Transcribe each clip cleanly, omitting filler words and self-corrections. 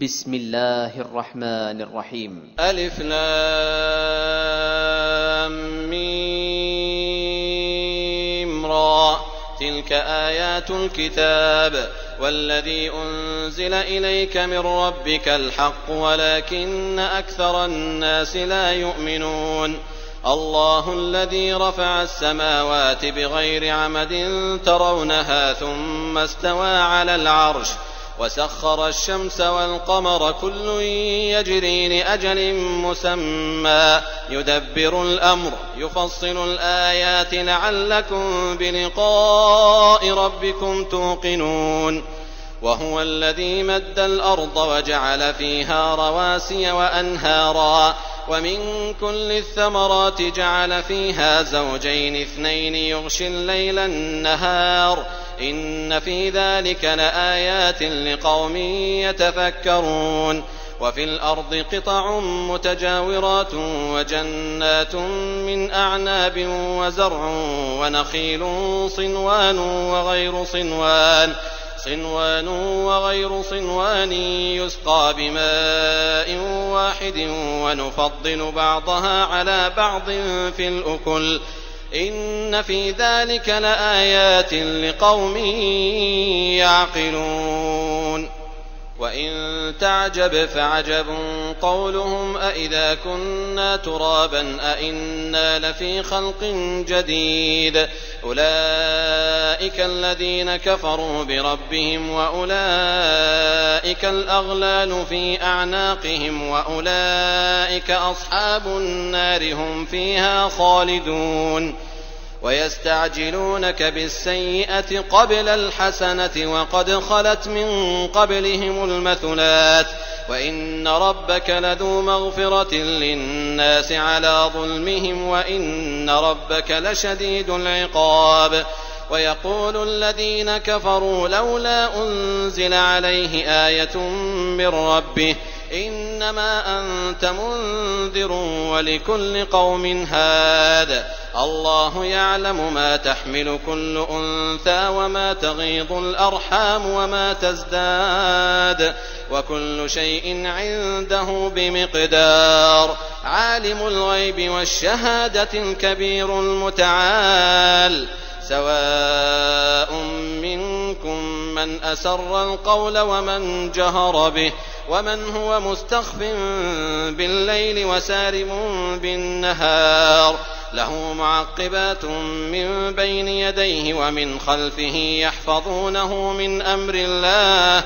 بسم الله الرحمن الرحيم. ألف لام ميم را. تلك آيات الكتاب والذي أنزل إليك من ربك الحق ولكن أكثر الناس لا يؤمنون. الله الذي رفع السماوات بغير عمد ترونها ثم استوى على العرش وسخر الشمس والقمر كل يجري لأجل مسمى يدبر الأمر يفصل الآيات لعلكم بلقاء ربكم توقنون. وهو الذي مد الأرض وجعل فيها رواسي وأنهارا ومن كل الثمرات جعل فيها زوجين اثنين يغشي الليل النهار إن في ذلك لآيات لقوم يتفكرون. وفي الأرض قطع متجاورات وجنات من أعناب وزرع ونخيل صنوان وغير صنوان يسقى بماء واحد ونفضل بعضها على بعض في الأكل إن في ذلك لآيات لقوم يعقلون. وإن تعجب فعجب قولهم أإذا كنا ترابا أإنا لفي خلق جديد أولئك الذين كفروا بربهم وأولئك الأغلال في أعناقهم وأولئك أصحاب النار هم فيها خالدون. ويستعجلونك بالسيئة قبل الحسنة وقد خلت من قبلهم المثلات وإن ربك لذو مغفرة للناس على ظلمهم وإن ربك لشديد العقاب. ويقول الذين كفروا لولا أنزل عليه آية من ربه إنما أنت منذر ولكل قوم هاد الله يعلم ما تحمل كل أنثى وما تغيض الأرحام وما تزداد وكل شيء عنده بمقدار. عالم الغيب والشهادة الكبير المتعال سواء منكم من أسر القول ومن جهر به ومن هو مستخف بالليل وسارب بالنهار له معقبات من بين يديه ومن خلفه يحفظونه من أمر الله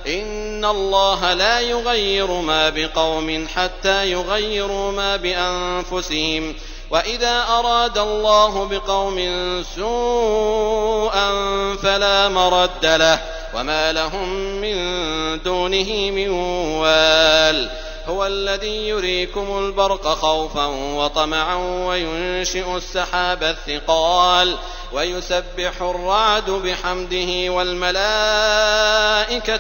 إن الله لا يغير ما بقوم حتى يغيروا ما بأنفسهم وإذا أراد الله بقوم سوءا فلا مرد له وما لهم من دونه من وال. هو الذي يريكم البرق خوفا وطمعا وينشئ السحاب الثقال ويسبح الرعد بحمده والملائكة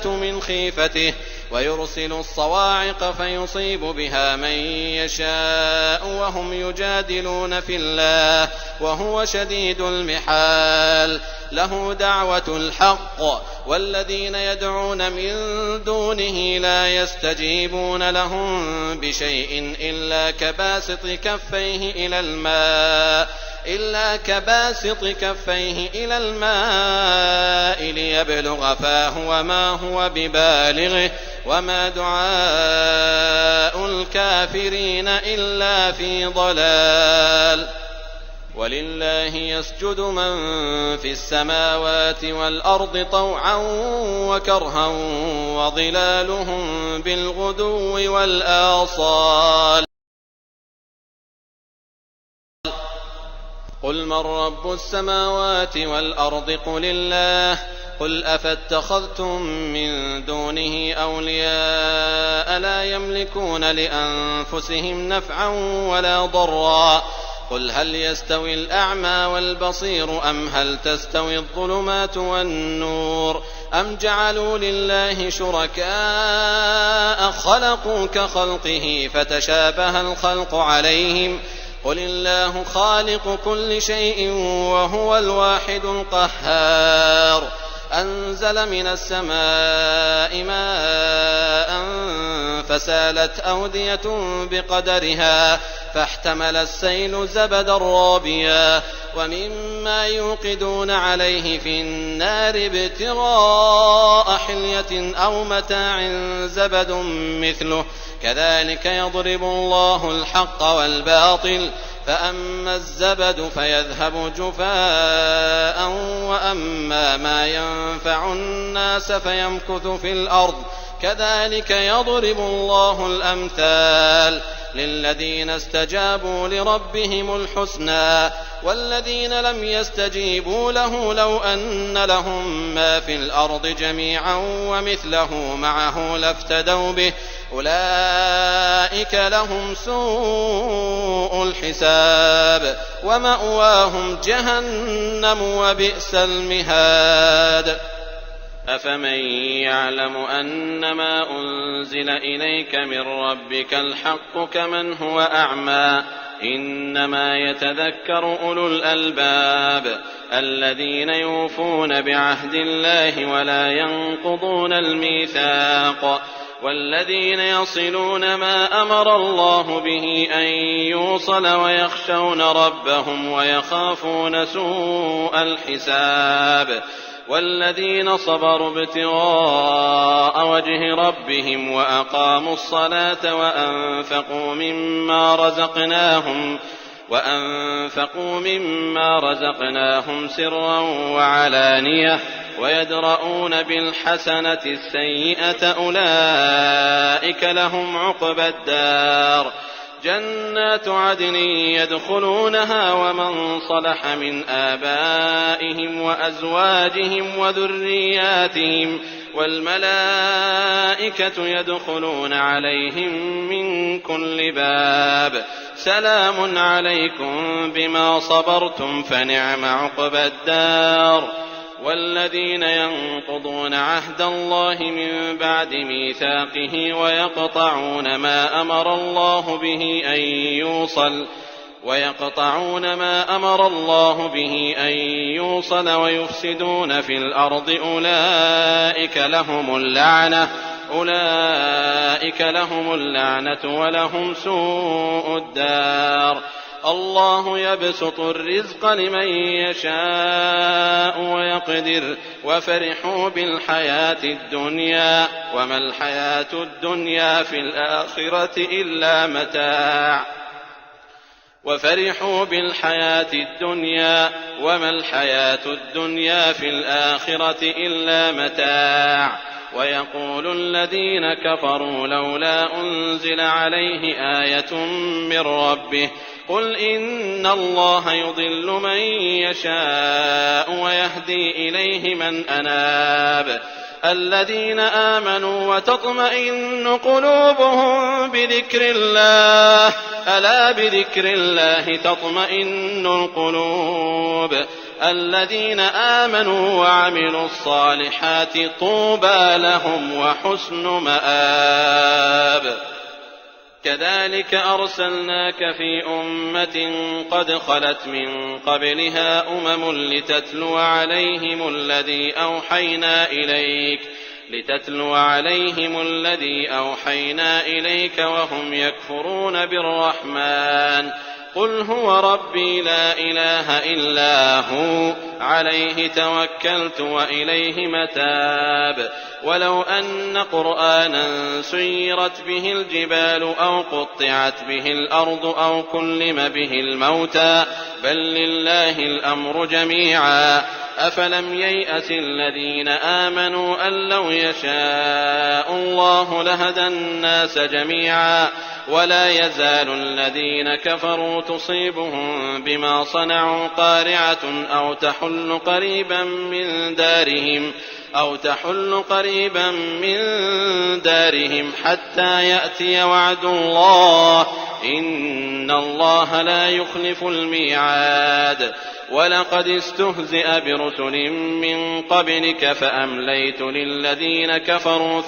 من خيفته ويرسل الصواعق فيصيب بها من يشاء وهم يجادلون في الله وهو شديد المحال. له دعوة الحق والذين يدعون من دونه لا يستجيبون لهم بشيء إلا كباسط كفيه إلى الماء ليبلغ فاه وما هو ببالغه وما دعاء الكافرين إلا في ضلال. ولله يسجد من في السماوات والأرض طوعا وكرها وظلالهم بالغدو والآصال. قل من رب السماوات والأرض قل الله قل أفاتخذتم من دونه أولياء لا يملكون لأنفسهم نفعا ولا ضرا قل هل يستوي الأعمى والبصير أم هل تستوي الظلمات والنور أم جعلوا لله شركاء خلقوا كخلقه فتشابه الخلق عليهم قل الله خالق كل شيء وهو الواحد القهار. أنزل من السماء ماء فسالت أودية بقدرها فاحتمل السيل زبدا رابيا ومما يوقدون عليه في النار ابتغاء حلية أو متاع زبد مثله كذلك يضرب الله الحق والباطل فأما الزبد فيذهب جفاء وأما ما ينفع الناس فيمكث في الأرض كذلك يضرب الله الأمثال للذين استجابوا لربهم الحسنى والذين لم يستجيبوا له لو أن لهم ما في الأرض جميعا ومثله معه لافتدوا به أولئك لهم سوء الحساب ومأواهم جهنم وبئس المهاد أفمن يعلم أنما أنزل إليك من ربك الحق كمن هو أعمى إنما يتذكر أولو الألباب الذين يوفون بعهد الله ولا ينقضون الميثاق والذين يصلون ما أمر الله به أن يوصل ويخشون ربهم ويخافون سوء الحساب والذين صبروا ابتغاء وجه ربهم وأقاموا الصلاة وأنفقوا مما رزقناهم سرا وعلانية ويدرؤون بالحسنة السيئة أولئك لهم عقبى الدار جنات عدن يدخلونها ومن صلح من آبائهم وأزواجهم وذرياتهم والملائكة يدخلون عليهم من كل باب سلام عليكم بما صبرتم فنعم عقبى الدار والذين ينقضون عهد الله من بعد ميثاقه ويقطعون ما أمر الله به أن يوصل ويفسدون في الأرض أولئك لهم اللعنة ولهم سوء الدار الله يبسط الرزق لمن يشاء ويقدر وفرحوا بالحياة الدنيا وما الحياة الدنيا في الآخرة إلا متاع ويقول الذين كفروا لولا أنزل عليه آية من ربه قل إن الله يضل من يشاء ويهدي إليه من أناب الذين آمنوا وتطمئن قلوبهم بذكر الله ألا بذكر الله تطمئن القلوب الذين آمنوا وعملوا الصالحات طوبى لهم وحسن مآب كذلك أرسلناك في أمة قد خلت من قبلها لتتلو عليهم الذي أوحينا إليك وهم يكفرون بالرحمن قل هو ربي لا إله إلا هو عليه توكلت وإليه متاب ولو أن قرآنا سيرت به الجبال أو قطعت به الأرض أو كلم به الموتى بل لله الأمر جميعا أفلم ييأس الذين آمنوا أن لو يشاء الله لهدى الناس جميعا ولا يزال الذين كفروا تصيبهم بما صنعوا قارعة أو تحل قريبا من دارهم حتى يأتي وعد الله إن الله لا يخلف الميعاد ولقد استهزئ برسل من قبلك فأمليت للذين كفروا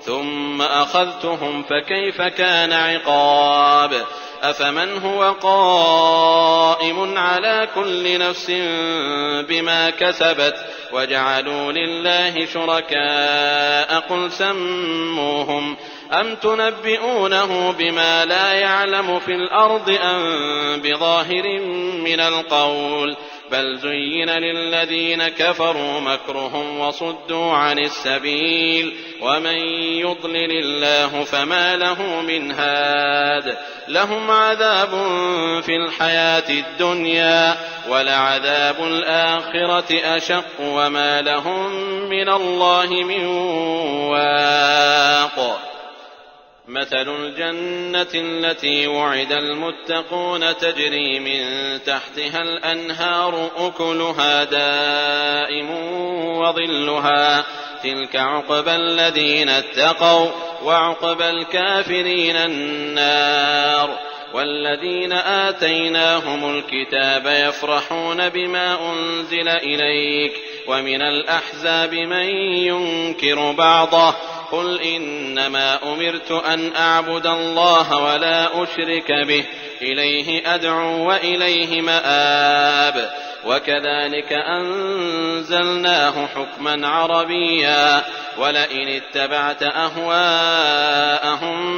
ثم أخذتهم فكيف كان عقاب أفمن هو قائم على كل نفس بما كسبت وجعلوا لله شركاء قل سموهم أم تنبئونه بما لا يعلم في الأرض أم بظاهر من القول بل زين للذين كفروا مكرهم وصدوا عن السبيل ومن يضلل الله فما له من هاد لهم عذاب في الحياة الدنيا ولعذاب الآخرة أشق وما لهم من الله من واق مثل الجنة التي وعد المتقون تجري من تحتها الأنهار أكلها دائم وظلها تلك عقبى الذين اتقوا وعقبى الكافرين النار والذين آتيناهم الكتاب يفرحون بما أنزل إليك ومن الأحزاب من ينكر بعضه قل إنما أمرت أن أعبد الله ولا أشرك به إليه أدعو وإليه مآب وكذلك أنزلناه حكما عربيا ولئن اتبعت أهواءهم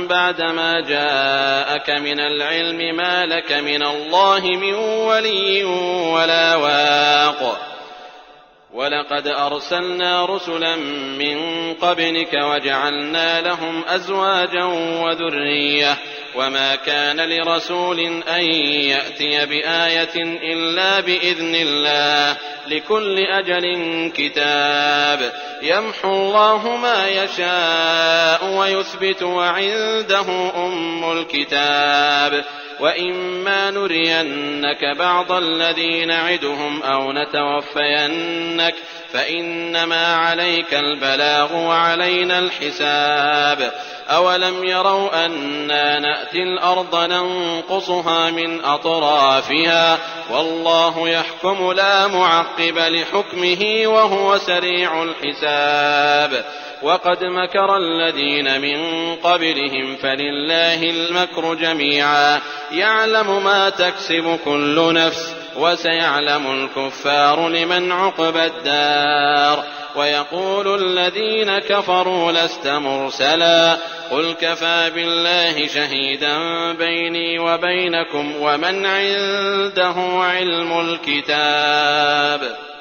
بعدما جاءك من العلم ما لك من الله من ولي ولا واق ولقد أرسلنا رسلا من قبلك وجعلنا لهم أزواجا وذرية وما كان لرسول أن يأتي بآية إلا بإذن الله لكل أجل كتاب يمحو الله ما يشاء ويثبت وعنده أم الكتاب وإما نرينك بعض الذي نعدهم أو نتوفينك فإنما عليك البلاغ وعلينا الحساب أولم يروا أنا نأتي الأرض ننقصها من أطرافها والله يحكم لا معقب لحكمه وهو سريع الحساب وقد مكر الذين من قبلهم فلله المكر جميعا يعلم ما تكسب كل نفس وسيعلم الكفار لمن عقبى الدار ويقول الذين كفروا لست مرسلا قل كفى بالله شهيدا بيني وبينكم ومن عنده علم الكتاب